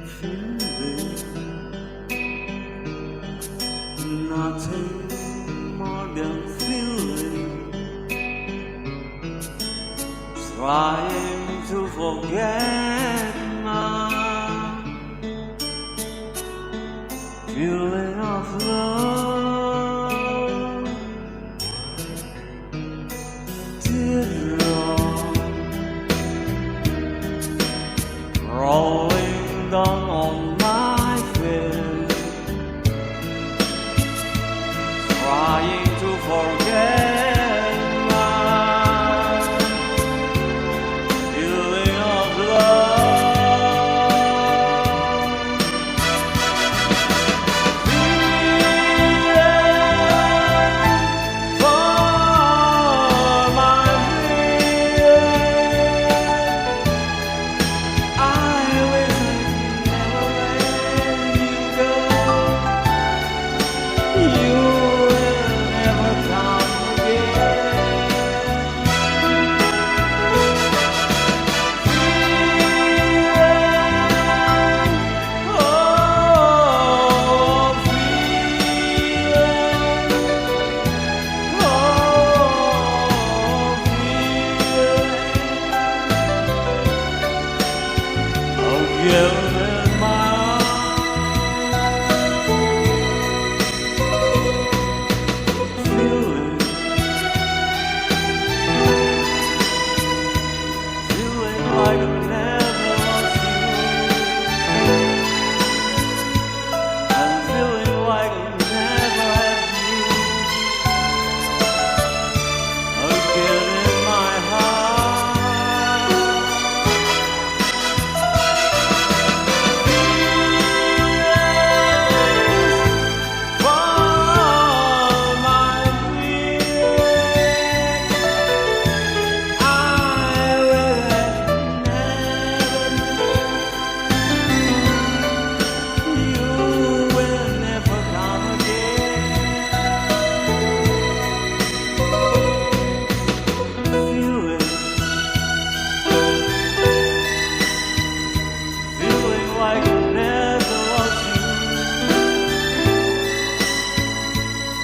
feeling nothing more than feeling, trying to forget my feeling of love. Teardrop rolling down on my face, trying to forget my feeling of love. Feeling for my feeling, I wish I could never let you go. You will never come again. Feeling, oh, feeling, oh, feeling, oh, giving my feeling, feeling like I've never lost you, and feeling like I've never had you again in my heart. Feelings for my feeling, I will never, you will never come again. Feeling, feeling like I never lost you,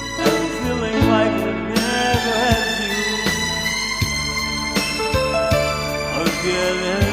and feeling like I never had you again.